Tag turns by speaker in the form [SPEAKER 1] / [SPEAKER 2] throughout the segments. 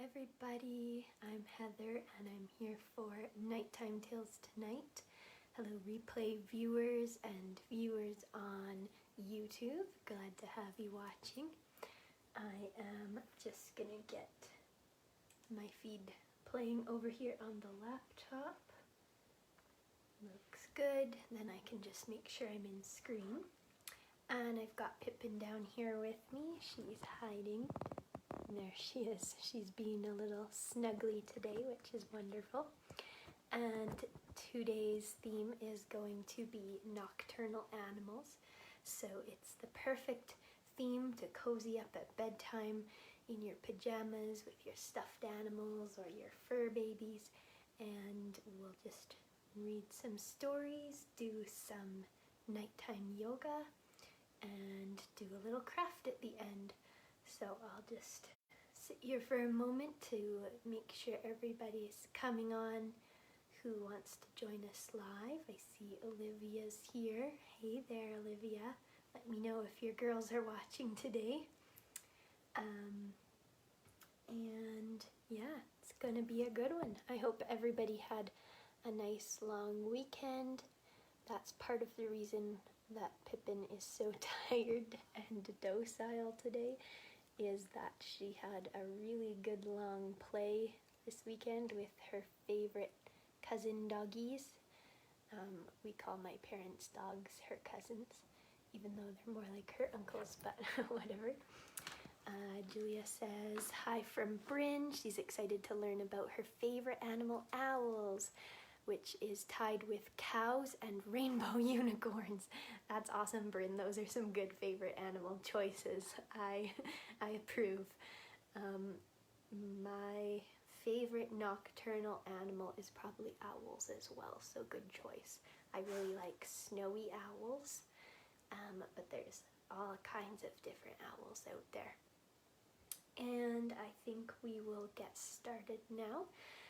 [SPEAKER 1] everybody, I'm Heather and I'm here for Nighttime Tales Tonight. Hello replay viewers and viewers on YouTube, glad to have you watching. I am just gonna get my feed playing over here on the laptop. Looks good, then I can just make sure I'm in screen. And I've got Pippin down here with me, she's hiding. There she is. She's being a little snuggly today, which is wonderful. And today's theme is going to be nocturnal animals. So it's the perfect theme to cozy up at bedtime in your pajamas with your stuffed animals or your fur babies. And we'll just read some stories, do some nighttime yoga, and do a little craft at the end. So I'll just sit here for a moment to make sure everybody's coming on who wants to join us live. I see Olivia's here. Hey there, Olivia. Let me know if your girls are watching today. And yeah, it's gonna be a good one. I hope everybody had a nice long weekend. That's part of the reason that Pippin is so tired and docile today, is that she had a really good long play this weekend with her favorite cousin doggies. We call my parents' dogs her cousins, even though they're more like her uncles, but whatever. Julia says, hi from Bryn. She's excited to learn about her favorite animal, owls, which is tied with cows and rainbow unicorns. That's awesome, Bryn. Those are some good favorite animal choices. I approve. My favorite nocturnal animal is probably owls as well, so good choice. I really like snowy owls, but there's all kinds of different owls out there. And I think we will get started now.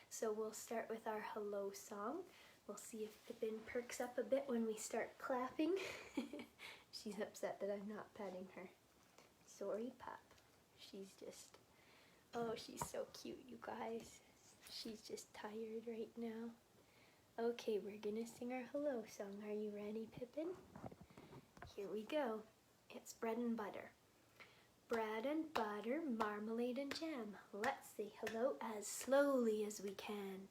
[SPEAKER 1] So we'll start with our hello song. We'll see if Pippin perks up a bit when we start clapping. She's upset that I'm not petting her. Sorry, pup. She's just, oh, she's so cute, you guys. She's just tired right now. Okay, we're gonna sing our hello song. Are you ready, Pippin? Here we go. It's bread and butter. Bread and butter, marmalade and jam. Let's say hello as slowly as we can.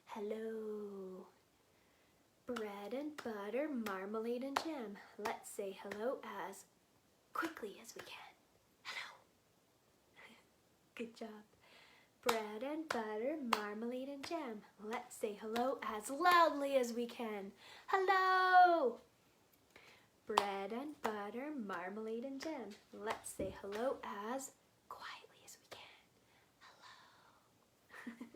[SPEAKER 1] Hello. Bread and butter, marmalade and jam. Let's say hello as quickly as we can. Hello. Good job. Bread and butter, marmalade and jam. Let's say hello as loudly as we can. Hello. Bread and butter, marmalade and jam. Let's say hello as quietly as we can. Hello.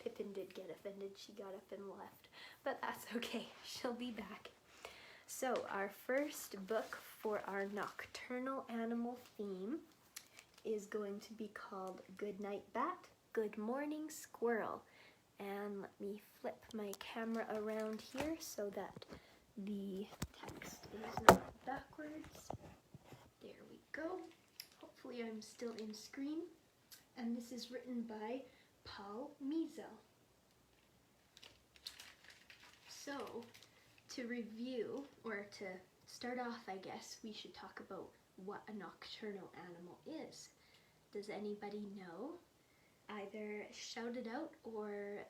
[SPEAKER 1] Pippin did get offended. She got up and left, but that's okay. She'll be back. So our first book for our nocturnal animal theme is going to be called Good Night Bat, Good Morning Squirrel. And let me flip my camera around here so that the text is not backwards. There we go. Hopefully I'm still in screen. And this is written by Paul Measel. So, to review, or to start off, I guess, we should talk about what a nocturnal animal is. Does anybody know? Either shout it out or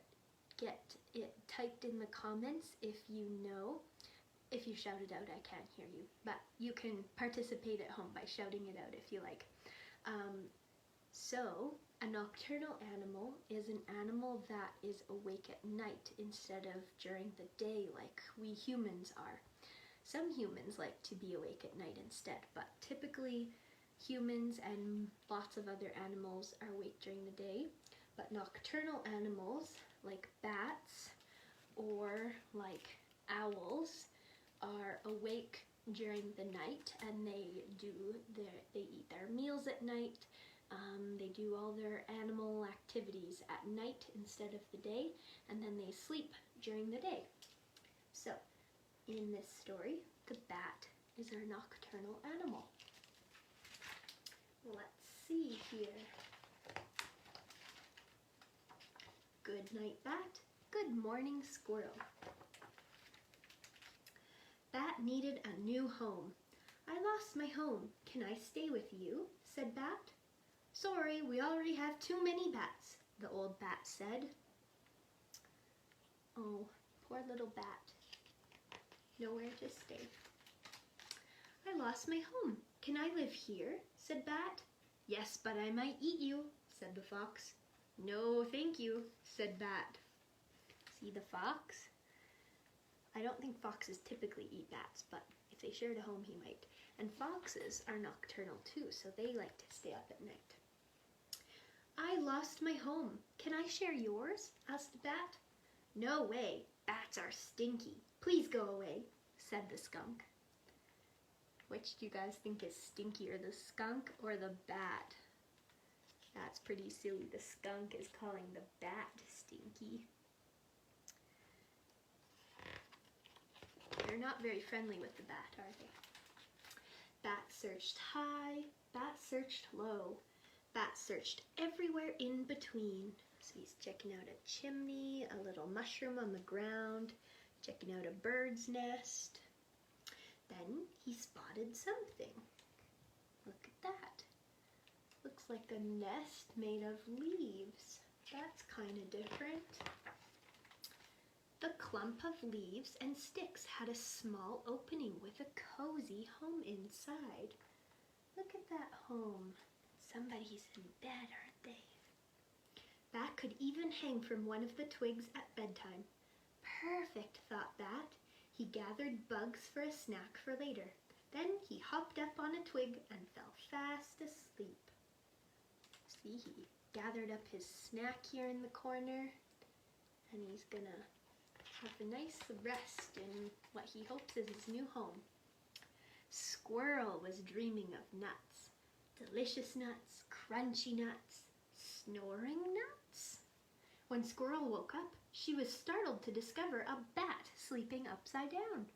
[SPEAKER 1] get it typed in the comments if you know. If you shout it out, I can't hear you, but you can participate at home by shouting it out if you like. So, a nocturnal animal is an animal that is awake at night instead of during the day like we humans are. Some humans like to be awake at night instead, but typically humans and lots of other animals are awake during the day. But nocturnal animals like bats or like owls are awake during the night, and they eat their meals at night. They do all their animal activities at night instead of the day, and then they sleep during the day. So, in this story, the bat is our nocturnal animal. Let's see here. night, Bat. Good morning, Squirrel. Bat needed a new home. I lost my home. Can I stay with you? Said Bat. Sorry, we already have too many bats, the old bat said. Oh, poor little bat. Nowhere to stay. I lost my home. Can I live here? Said Bat. Yes, but I might eat you, said the fox. No, thank you, said Bat. See the fox? I don't think foxes typically eat bats, but if they shared a home, he might. And foxes are nocturnal too, so they like to stay up at night. I lost my home. Can I share yours? Asked the bat. No way. Bats are stinky. Please go away, said the skunk. Which do you guys think is stinkier, the skunk or the bat? That's pretty silly. The skunk is calling the bat stinky. They're not very friendly with the bat, are they? Bat searched high, bat searched low, bat searched everywhere in between. So he's checking out a chimney, a little mushroom on the ground, checking out a bird's nest. Then he spotted something. Look at that. Looks like a nest made of leaves. That's kind of different. The clump of leaves and sticks had a small opening with a cozy home inside. Look at that home. Somebody's in bed, aren't they? Bat could even hang from one of the twigs at bedtime. Perfect, thought Bat. He gathered bugs for a snack for later. Then he hopped up on a twig and fell fast asleep. See, he gathered up his snack here in the corner, and he's gonna have a nice rest in what he hopes is his new home. Squirrel was dreaming of nuts. Delicious nuts, crunchy nuts, snoring nuts. When Squirrel woke up, she was startled to discover a bat sleeping upside down.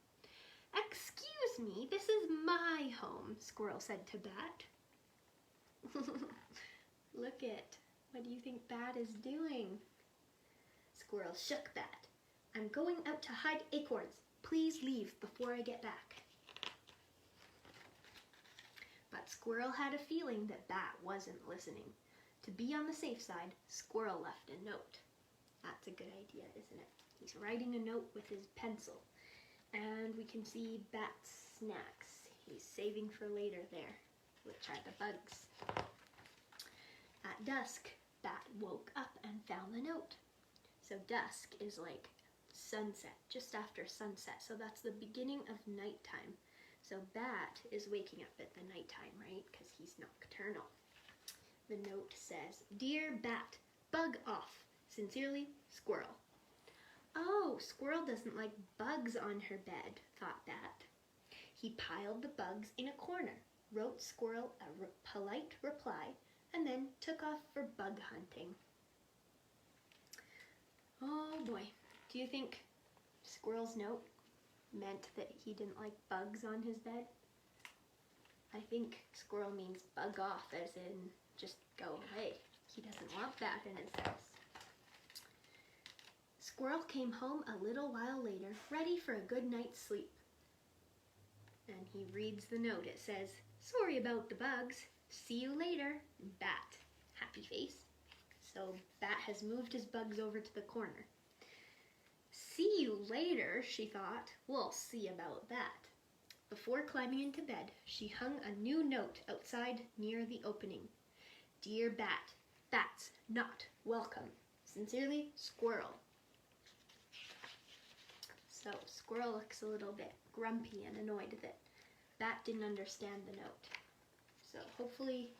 [SPEAKER 1] Excuse me, this is my home, Squirrel said to Bat. Look it. What do you think Bat is doing? Squirrel shook Bat. I'm going out to hide acorns. Please leave before I get back. But Squirrel had a feeling that Bat wasn't listening. To be on the safe side, Squirrel left a note. That's a good idea, isn't it? He's writing a note with his pencil. And we can see Bat's snacks. He's saving for later there, which are the bugs. At dusk, Bat woke up and found the note. So dusk is like sunset, just after sunset. So that's the beginning of nighttime. So Bat is waking up at the nighttime, right? Because he's nocturnal. The note says, Dear Bat, bug off. Sincerely, Squirrel. Oh, Squirrel doesn't like bugs on her bed, thought Bat. He piled the bugs in a corner, wrote Squirrel a polite reply, and then took off for bug hunting. Oh boy, do you think Squirrel's note meant that he didn't like bugs on his bed? I think Squirrel means bug off, as in just go away. He doesn't want that in his house. Squirrel came home a little while later, ready for a good night's sleep. And he reads the note. It says, Sorry about the bugs. See you later, Bat. Happy face. So Bat has moved his bugs over to the corner. See you later, she thought. We'll see about that. Before climbing into bed, she hung a new note outside near the opening. Dear Bat, bats not welcome. Sincerely, Squirrel. So Squirrel looks a little bit grumpy and annoyed that Bat didn't understand the note. So hopefully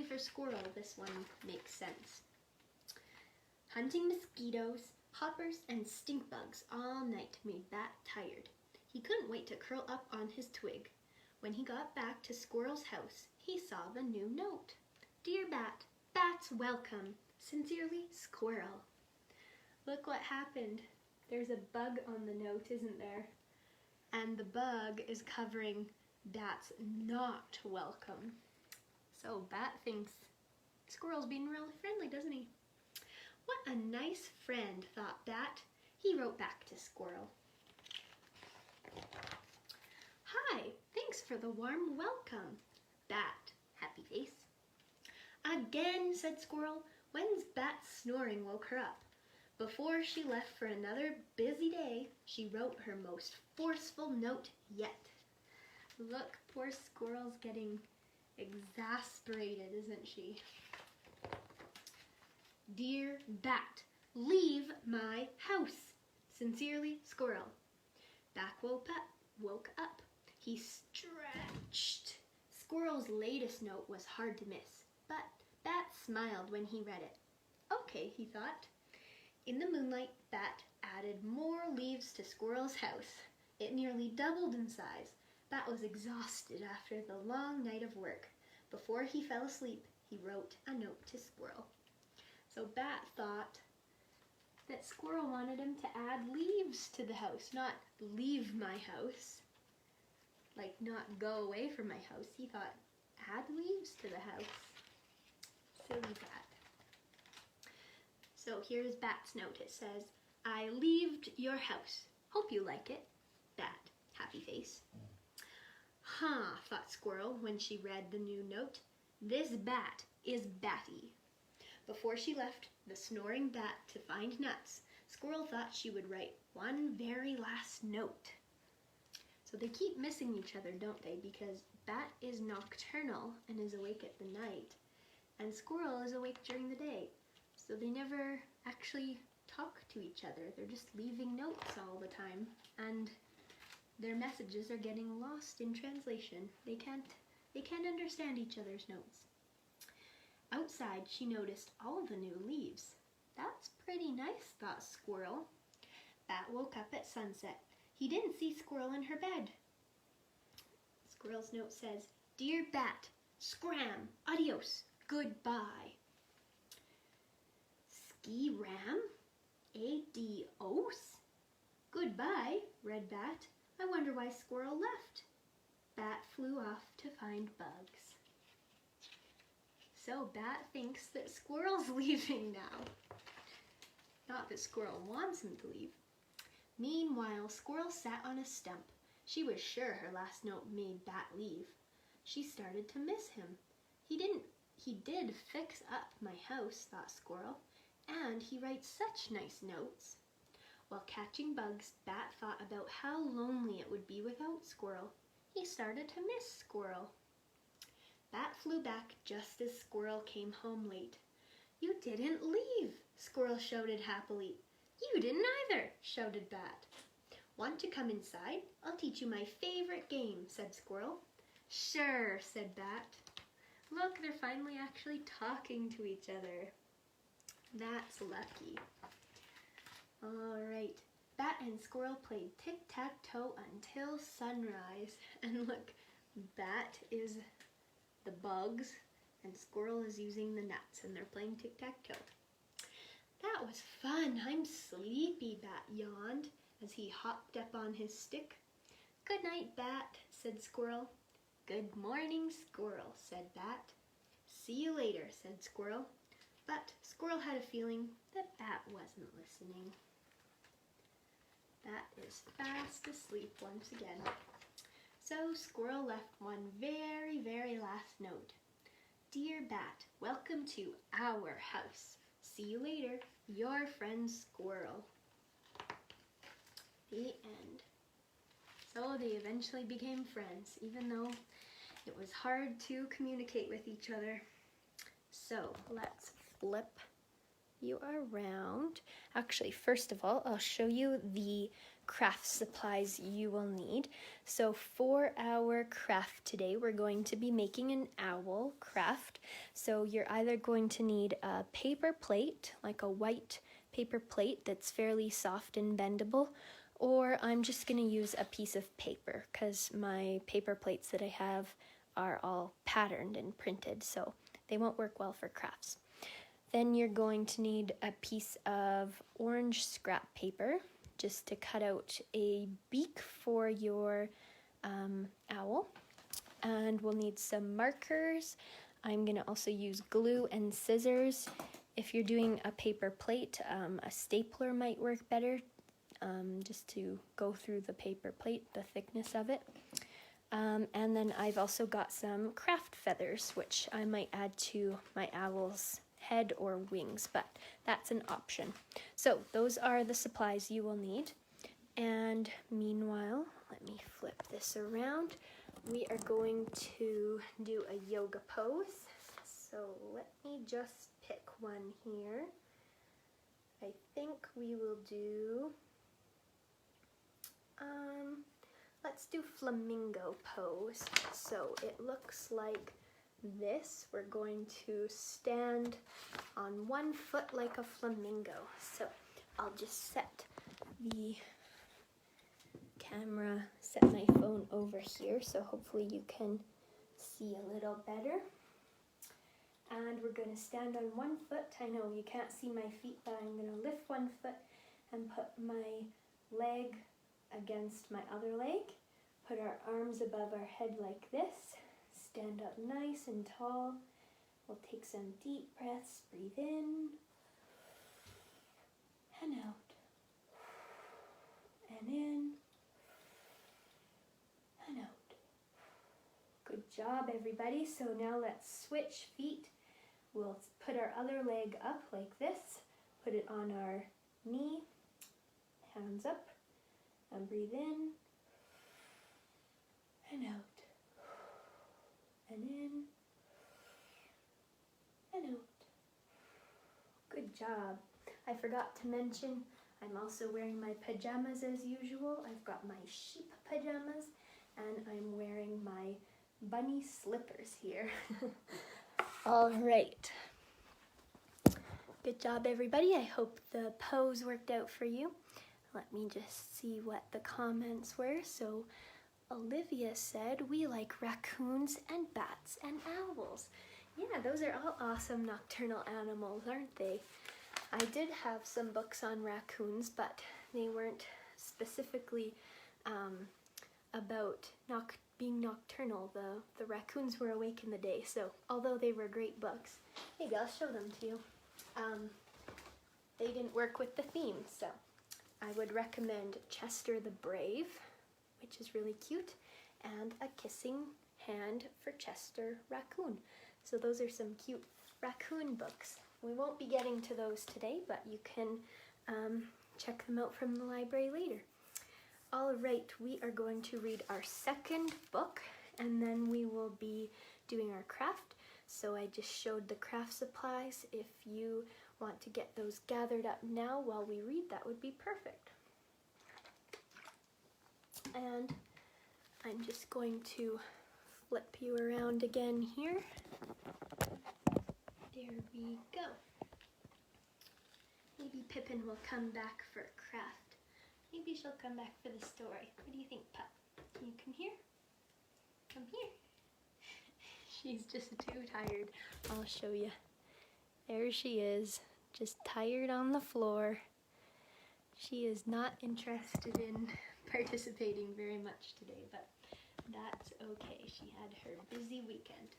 [SPEAKER 1] for Squirrel, this one makes sense. Hunting mosquitoes, hoppers, and stink bugs all night made Bat tired. He couldn't wait to curl up on his twig. When he got back to Squirrel's house, he saw the new note. Dear Bat, bats welcome. Sincerely, Squirrel. Look what happened. There's a bug on the note, isn't there? And the bug is covering Bat's not welcome. So Bat thinks Squirrel's being really friendly, doesn't he? What a nice friend, thought Bat. He wrote back to Squirrel. Hi, thanks for the warm welcome. Bat, happy face. Again, said Squirrel. When's Bat's snoring woke her up. Before she left for another busy day, she wrote her most forceful note yet. Look, poor Squirrel's getting exasperated, isn't she? Dear Bat, leave my house. Sincerely, Squirrel. Bat woke up. He stretched. Squirrel's latest note was hard to miss, but Bat smiled when he read it. Okay, he thought. In the moonlight, Bat added more leaves to Squirrel's house. It nearly doubled in size. Bat was exhausted after the long night of work. Before he fell asleep, he wrote a note to Squirrel. So Bat thought that Squirrel wanted him to add leaves to the house, not leave my house. Like not go away from my house. He thought, add leaves to the house. Silly Bat. So here's Bat's note. It says, I leaved your house. Hope you like it. Bat, happy face. Huh, thought Squirrel when she read the new note. This Bat is batty. Before she left the snoring Bat to find nuts, Squirrel thought she would write one very last note. So they keep missing each other, don't they? Because Bat is nocturnal and is awake at the night, and Squirrel is awake during the day. So they never actually talk to each other. They're just leaving notes all the time, and their messages are getting lost in translation. They can't understand each other's notes. Outside, she noticed all the new leaves. That's pretty nice, thought Squirrel. Bat woke up at sunset. He didn't see Squirrel in her bed. Squirrel's note says, Dear Bat, scram, adios, goodbye. Ski-ram, adios? Goodbye, read Bat. I wonder why Squirrel left. Bat flew off to find bugs. So Bat thinks that Squirrel's leaving now. Not that Squirrel wants him to leave. Meanwhile, Squirrel sat on a stump. She was sure her last note made Bat leave. She started to miss him. He did fix up my house, thought Squirrel, and he writes such nice notes. While catching bugs, Bat thought about how lonely it would be without Squirrel. He started to miss Squirrel. Bat flew back just as Squirrel came home late. You didn't leave, Squirrel shouted happily. You didn't either, shouted Bat. Want to come inside? I'll teach you my favorite game, said Squirrel. Sure, said Bat. Look, they're finally actually talking to each other. That's lucky. All right, Bat and Squirrel played tic-tac-toe until sunrise. And look, Bat is the bugs and Squirrel is using the nuts, and they're playing tic-tac-toe. That was fun. I'm sleepy, Bat yawned as he hopped up on his stick. Good night, Bat, said Squirrel. Good morning, Squirrel, said Bat. See you later, said Squirrel. But Squirrel had a feeling that Bat wasn't listening. Bat is fast asleep once again. So Squirrel left one very, very last note. Dear Bat, welcome to our house. See you later, your friend Squirrel. The end. So they eventually became friends, even though it was hard to communicate with each other. So let's flip you around. Actually, first of all, I'll show you the craft supplies you will need. So for our craft today, we're going to be making an owl craft. So you're either going to need a paper plate, like a white paper plate that's fairly soft and bendable, or I'm just going to use a piece of paper because my paper plates that I have are all patterned and printed, so they won't work well for crafts. Then you're going to need a piece of orange scrap paper just to cut out a beak for your owl. And we'll need some markers. I'm going to also use glue and scissors. if you're doing a paper plate, a stapler might work better, just to go through the paper plate, the thickness of it. And then I've also got some craft feathers, which I might add to my owl's head or wings, but that's an option. So those are the supplies you will need. And meanwhile, let me flip this around. We are going to do a yoga pose. So let me just pick one here. I think we will do, let's do flamingo pose. So it looks like this. We're going to stand on one foot like a flamingo. So I'll just set the camera, set my phone over here, so hopefully you can see a little better. And we're going to stand on one foot. I know you can't see my feet, but I'm going to lift one foot and put my leg against my other leg. Put our arms above our head like this. Stand up nice and tall. We'll take some deep breaths. Breathe in and out. And in and out. Good job, everybody. So now let's switch feet. We'll put our other leg up like this. Put it on our knee. Hands up. And breathe in and out. And in and out. Good job. I forgot to mention, I'm also wearing my pajamas as usual. I've got my sheep pajamas and I'm wearing my bunny slippers here. All right. Good job, everybody. I hope the pose worked out for you. Let me just see what the comments were. So Olivia said, we like raccoons and bats and owls. Yeah, those are all awesome nocturnal animals, aren't they? I did have some books on raccoons, but they weren't specifically about being nocturnal. The raccoons were awake in the day, so although they were great books, maybe I'll show them to you. They didn't work with the theme, so I would recommend Chester the Brave, which is really cute, and A Kissing Hand for Chester Raccoon. So those are some cute raccoon books. We won't be getting to those today, but you can check them out from the library later. All right, we are going to read our second book, and then we will be doing our craft. So I just showed the craft supplies. If you want to get those gathered up now while we read, that would be perfect. And I'm just going to flip you around again here. There we go. Maybe Pippin will come back for a craft. Maybe she'll come back for the story. What do you think, Pup? Can you come here? Come here. She's just too tired. I'll show you. There she is, just tired on the floor. She is not interested in participating very much today, but that's okay. She had her busy weekend.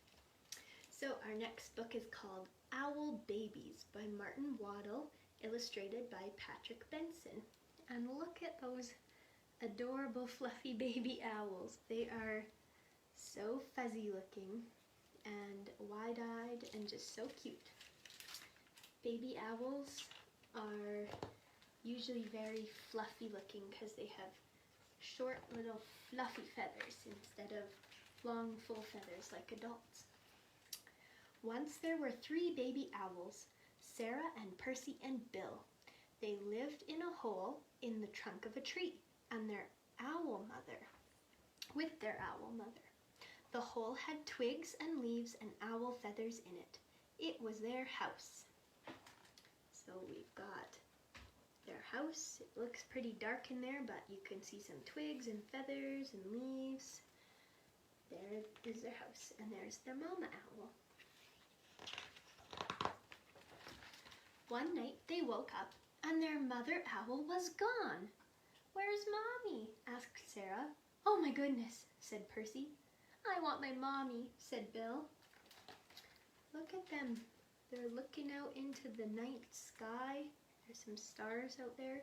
[SPEAKER 1] So our next book is called Owl Babies by Martin Waddell, illustrated by Patrick Benson. And look at those adorable fluffy baby owls. They are so fuzzy looking and wide-eyed and just so cute. Baby owls are usually very fluffy looking because they have short little fluffy feathers instead of long full feathers like adults. Once there were 3 baby owls, Sarah and Percy and Bill. They lived in a hole in the trunk of a tree with their owl mother. The hole had twigs and leaves and owl feathers in it. It was their house. So we've got their house. It looks pretty dark in there, but you can see some twigs and feathers and leaves. There is their house, and there's their mama owl. One night they woke up and their mother owl was gone. "Where's Mommy?" asked Sarah. "Oh my goodness," said Percy. "I want my mommy," said Bill. Look at them. They're looking out into the night sky. There's some stars out there,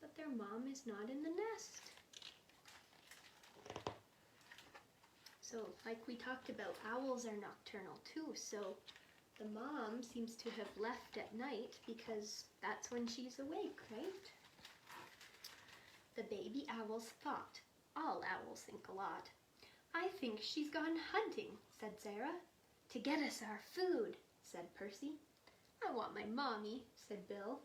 [SPEAKER 1] but their mom is not in the nest. So, like we talked about, owls are nocturnal too, so the mom seems to have left at night because that's when she's awake, right? The baby owls thought. All owls think a lot. I think she's gone hunting, said Sarah. To get us our food, said Percy. I want my mommy, said Bill.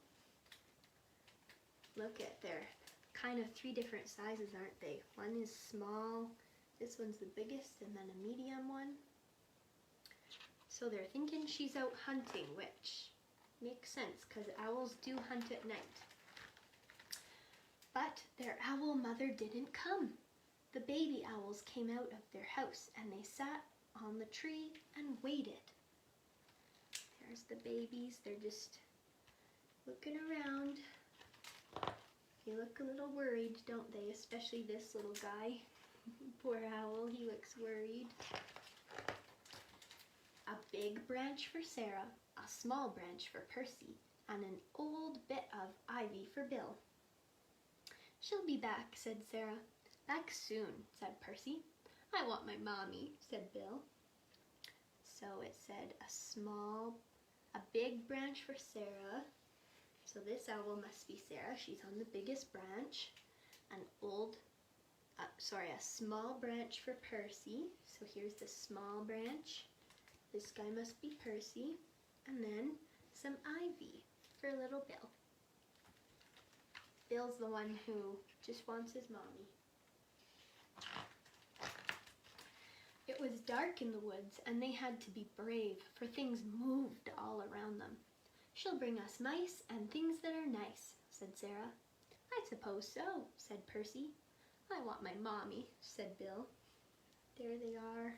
[SPEAKER 1] Look at their kind of 3 different sizes, aren't they? One is small, this one's the biggest, and then a medium one. So they're thinking she's out hunting, which makes sense because owls do hunt at night. But their owl mother didn't come. The baby owls came out of their house and they sat on the tree and waited. There's the babies, they're just looking around. They look a little worried, don't they? Especially this little guy. Poor owl, he looks worried. A big branch for Sarah, a small branch for Percy, and an old bit of ivy for Bill. She'll be back, said Sarah. Back soon, said Percy. I want my mommy, said Bill. So it said a big branch for Sarah. So this owl must be Sarah. She's on the biggest branch. A small branch for Percy. So here's the small branch. This guy must be Percy. And then some ivy for little Bill. Bill's the one who just wants his mommy. It was dark in the woods, and they had to be brave, for things moved all around them. She'll bring us mice and things that are nice, said Sarah. I suppose so, said Percy. I want my mommy, said Bill. There they are,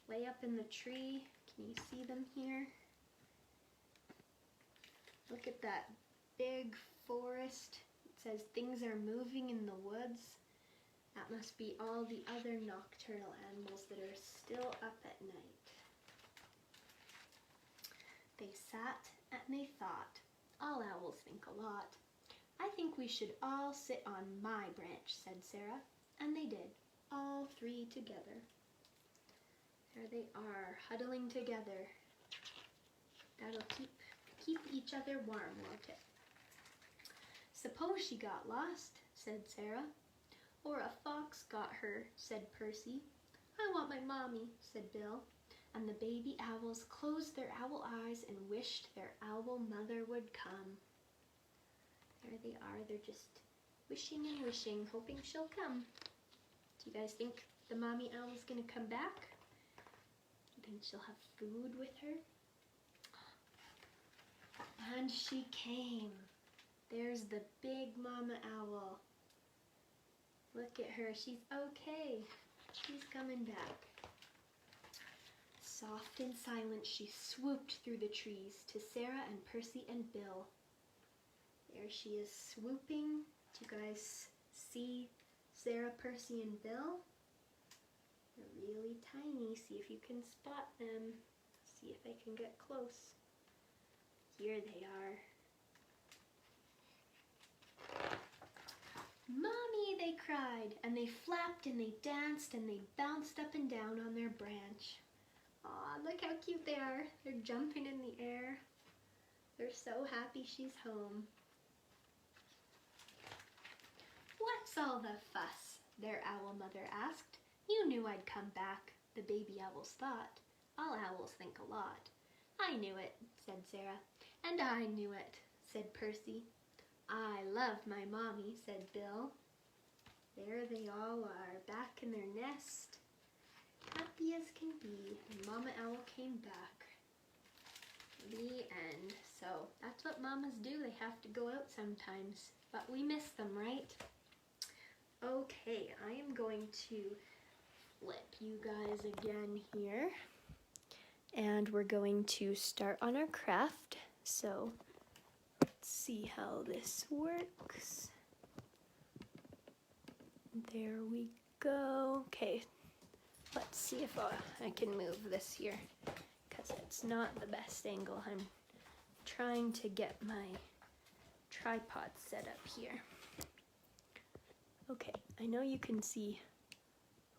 [SPEAKER 1] way up in the tree. Can you see them here? Look at that big forest. It says things are moving in the woods. That must be all the other nocturnal animals that are still up at night. They sat and they thought. All owls think a lot. I think we should all sit on my branch, said Sarah. And they did, all 3 together. There they are, huddling together. That'll keep each other warm, won't it? Suppose she got lost, said Sarah. Or a fox got her, said Percy. I want my mommy, said Bill. And the baby owls closed their owl eyes and wished their owl mother would come. There they are, they're just wishing and wishing, hoping she'll come. Do you guys think the mommy owl's gonna come back? Do you think she'll have food with her? And she came. There's the big mama owl. Look at her, she's okay. She's coming back. Soft and silent, she swooped through the trees to Sarah and Percy and Bill. There she is swooping. Do you guys see Sarah, Percy, and Bill? They're really tiny. See if you can spot them. See if I can get close. Here they are. Mommy, they cried, and they flapped and they danced and they bounced up and down on their branch. Aw, look how cute they are. They're jumping in the air. They're so happy she's home. What's all the fuss? Their owl mother asked. You knew I'd come back, the baby owls thought. All owls think a lot. I knew it, said Sarah. And I knew it, said Percy. I love my mommy, said Bill. There they all are, back in their nest, happy as can be. And Mama Owl came back. The end. So that's what mamas do. They have to go out sometimes, but we miss them, right? Okay, I am going to flip you guys again here, and we're going to start on our craft. So let's see how this works. There we go. Okay, let's see if I can move this here. because it's not the best angle. I'm trying to get my tripod set up here. Okay, I know you can see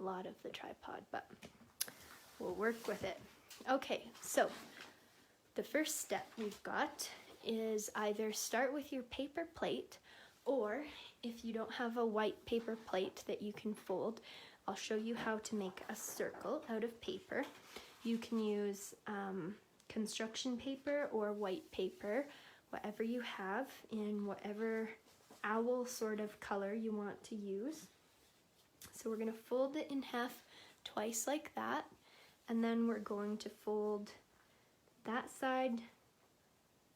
[SPEAKER 1] a lot of the tripod, but we'll work with it. Okay, so the first step we've got is either start with your paper plate, or if you don't have a white paper plate that you can fold, I'll show you how to make a circle out of paper. You can use construction paper or white paper, whatever you have in whatever owl sort of color you want to use. So we're going to fold it in half twice like that, and then we're going to fold that side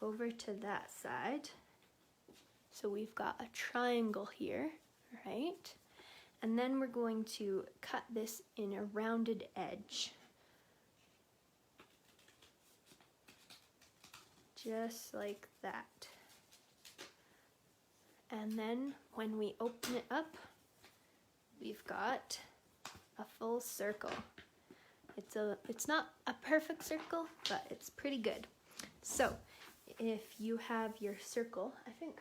[SPEAKER 1] over to that side. So we've got a triangle here, right? And then we're going to cut this in a rounded edge. Just like that. And then when we open it up, we've got a full circle. It's not a perfect circle, but it's pretty good. So if you have your circle, I think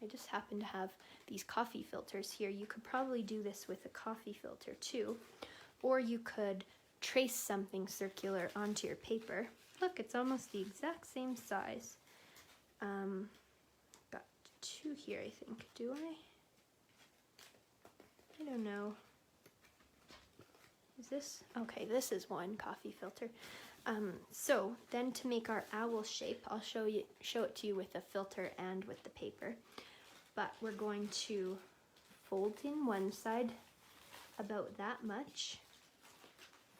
[SPEAKER 1] I just happen to have these coffee filters here. You could probably do this with a coffee filter too, or you could trace something circular onto your paper. Look, it's almost the exact same size. Got two here, I think. Do I? I don't know. Is this? Okay, this is one coffee filter. So then to make our owl shape, I'll show it to you with a filter and with the paper. But we're going to fold in one side about that much,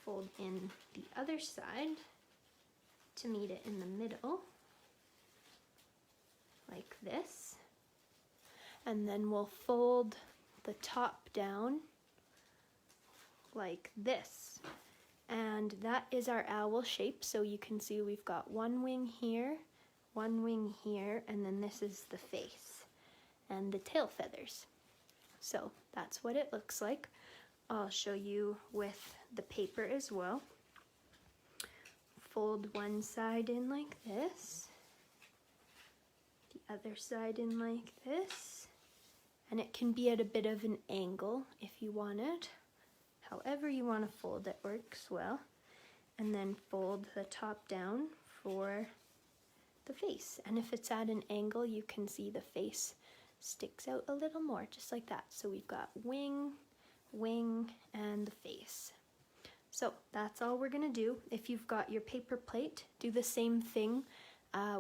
[SPEAKER 1] fold in the other side to meet it in the middle, like this, and then we'll fold the top down like this. And that is our owl shape. So you can see we've got one wing here, and then this is the face and the tail feathers. So that's what it looks like. I'll show you with the paper as well. Fold one side in like this, the other side in like this, and it can be at a bit of an angle if you want it. However you want to fold it works well. And then fold the top down for the face. And if it's at an angle, you can see the face sticks out a little more, just like that. So we've got wing, wing, and the face. So that's all we're gonna do. If you've got your paper plate, do the same thing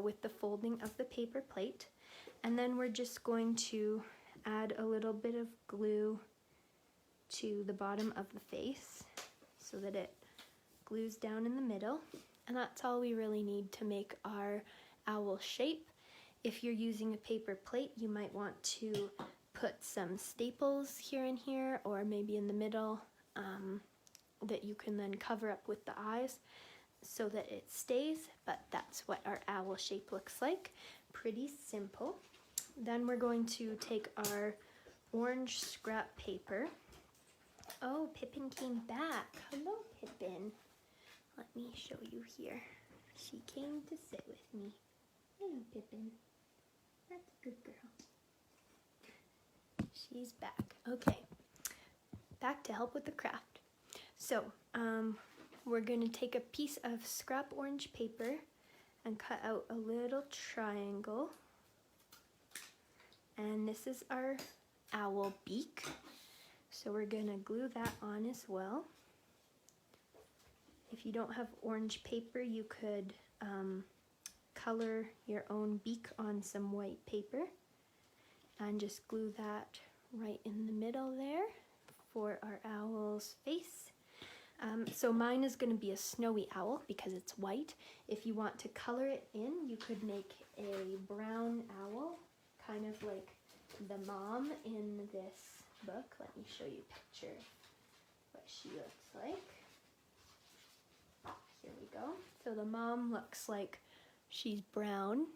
[SPEAKER 1] with the folding of the paper plate. And then we're just going to add a little bit of glue to the bottom of the face so that it glues down in the middle. And that's all we really need to make our owl shape. If you're using a paper plate, you might want to put some staples here and here, or maybe in the middle, that you can then cover up with the eyes so that it stays. But that's what our owl shape looks like. Pretty simple. Then we're going to take our orange scrap paper. Oh, Pippin came back. Hello, Pippin. Let me show you here. She came to sit with me. Hello, Pippin. That's a good girl. She's back. Okay, back to help with the craft. So, we're going to take a piece of scrap orange paper and cut out a little triangle. And this is our owl beak. So we're going to glue that on as well. If you don't have orange paper, you could color your own beak on some white paper and just glue that right in the middle there for our owl's face. So mine is going to be a snowy owl because it's white. If you want to color it in, you could make a brown owl, kind of like the mom in this book. Let me show you a picture of what she looks like. Here we go. So the mom looks like she's brown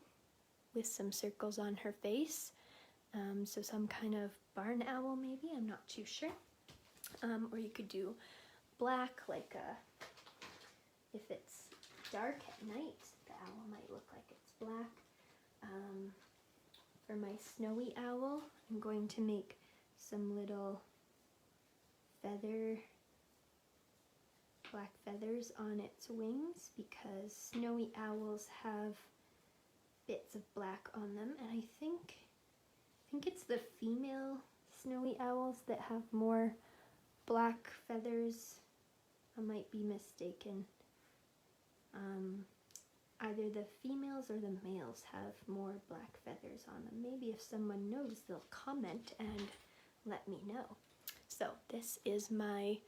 [SPEAKER 1] with some circles on her face. So some kind of barn owl maybe, I'm not too sure. Or you could do black, like if it's dark at night, the owl might look like it's black. For my snowy owl, I'm going to make some little black feathers on its wings, because snowy owls have bits of black on them, and I think it's the female snowy owls that have more black feathers. I might be mistaken. Either the females or the males have more black feathers on them. Maybe if someone knows, they'll comment and let me know. So this is my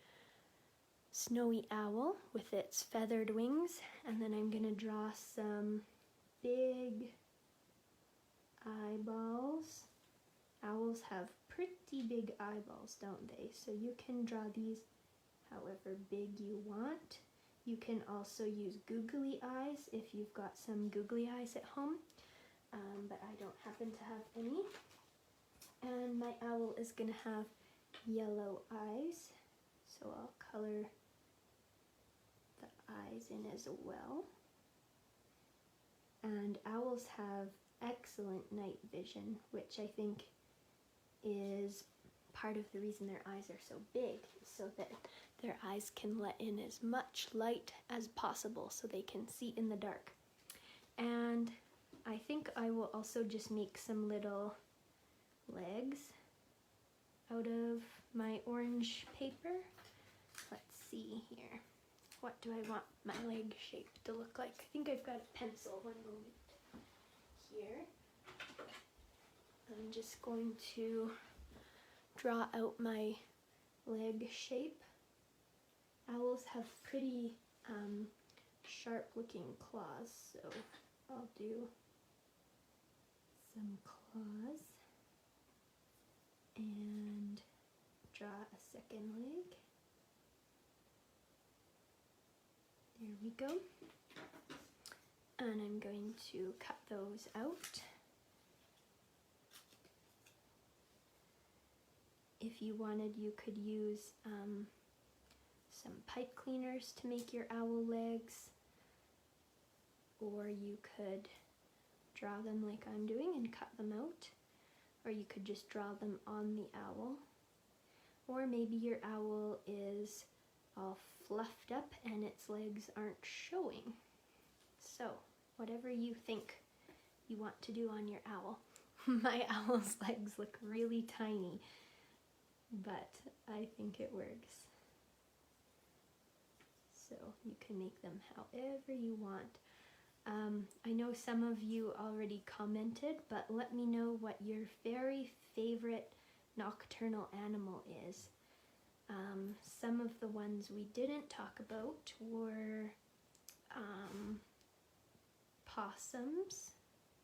[SPEAKER 1] snowy owl with its feathered wings, and then I'm gonna draw some big eyeballs. Owls have pretty big eyeballs, don't they? So you can draw these however big you want. You can also use googly eyes if you've got some googly eyes at home, but I don't happen to have any. And my owl is gonna have yellow eyes, so I'll color the eyes in as well. And owls have excellent night vision, which I think is part of the reason their eyes are so big, so that their eyes can let in as much light as possible so they can see in the dark. And I think I will also just make some little legs out of my orange paper. Let's see here. What do I want my leg shape to look like? I think I've got a pencil. One moment. Here. I'm just going to draw out my leg shape. Owls have pretty sharp looking claws, so I'll do some claws and draw a second leg. There we go. And I'm going to cut those out. If you wanted, you could use some pipe cleaners to make your owl legs, or you could draw them like I'm doing and cut them out, or you could just draw them on the owl, or maybe your owl is all fluffed up and its legs aren't showing. So whatever you think you want to do on your owl. My owl's legs look really tiny, but I think it works. So you can make them however you want. I know some of you already commented, but let me know what your very favorite nocturnal animal is. Some of the ones we didn't talk about were possums.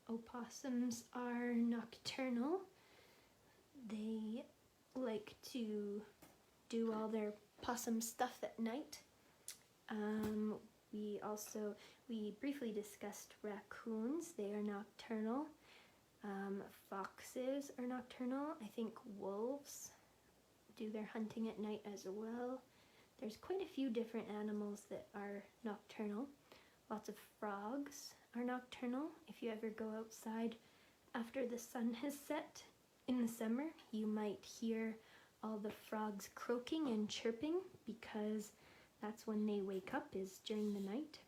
[SPEAKER 1] Opossums are nocturnal. They like to do all their possum stuff at night. We briefly discussed raccoons. They are nocturnal. Foxes are nocturnal. I think wolves do their hunting at night as well. There's quite a few different animals that are nocturnal. Lots of frogs are nocturnal. If you ever go outside after the sun has set in the summer, you might hear all the frogs croaking and chirping, because that's when they wake up, is during the night.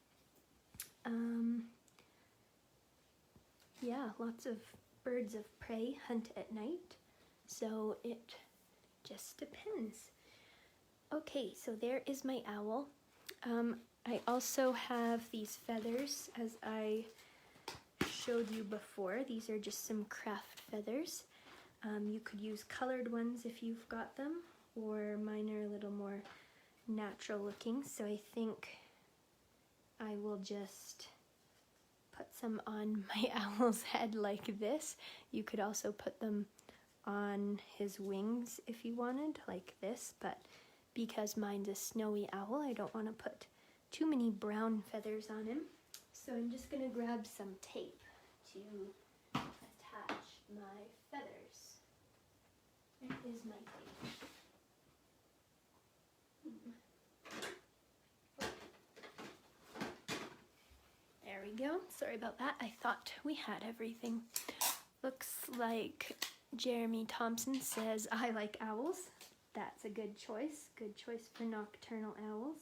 [SPEAKER 1] Yeah, lots of birds of prey hunt at night, so it just depends. Okay, so there is my owl. I also have these feathers, as I showed you before. These are just some craft feathers. You could use colored ones if you've got them, or mine are a little more natural looking, so I think I will just put some on my owl's head like this. You could also put them on his wings if you wanted, like this, but because mine's a snowy owl, I don't want to put too many brown feathers on him. So I'm just going to grab some tape to attach my feathers. Where is my tape? sorry about that. I thought we had everything. Looks like Jeremy Thompson says, I like owls. That's a good choice. Good choice for nocturnal owls.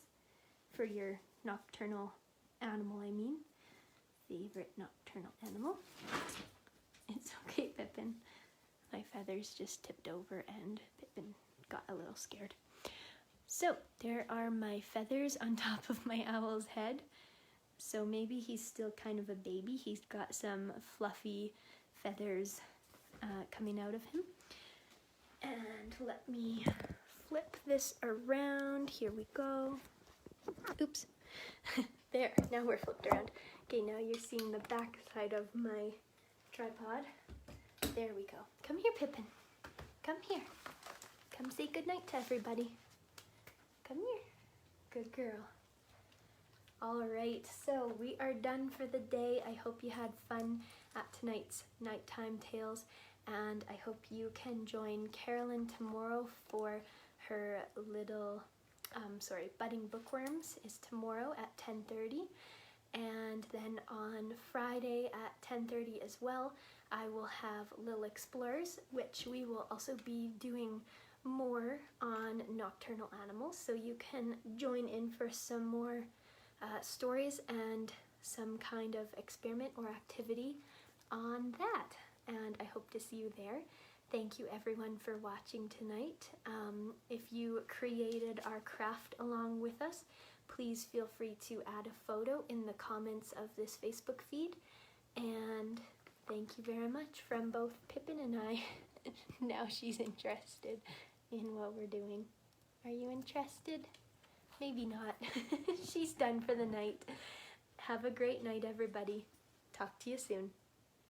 [SPEAKER 1] For your nocturnal animal, I mean. Favorite nocturnal animal. It's okay, Pippin. My feathers just tipped over and Pippin got a little scared. So, there are my feathers on top of my owl's head. So maybe he's still kind of a baby. He's got some fluffy feathers coming out of him. And let me flip this around. Here we go. Oops. There, now we're flipped around. Okay, now you're seeing the back side of my tripod. There we go. Come here, Pippin. Come here. Come say goodnight to everybody. Come here. Good girl. All right, so we are done for the day. I hope you had fun at tonight's Nighttime Tales, and I hope you can join Carolyn tomorrow for her little, Budding Bookworms is tomorrow at 10:30, and then on Friday at 10:30 as well, I will have Little Explorers, which we will also be doing more on nocturnal animals, so you can join in for some more stories and some kind of experiment or activity on that, and I hope to see you there. Thank you everyone for watching tonight. If you created our craft along with us, please feel free to add a photo in the comments of this Facebook feed, and thank you very much from both Pippin and I. Now she's interested in what we're doing. Are you interested? Maybe not. She's done for the night. Have a great night, everybody. Talk to you soon.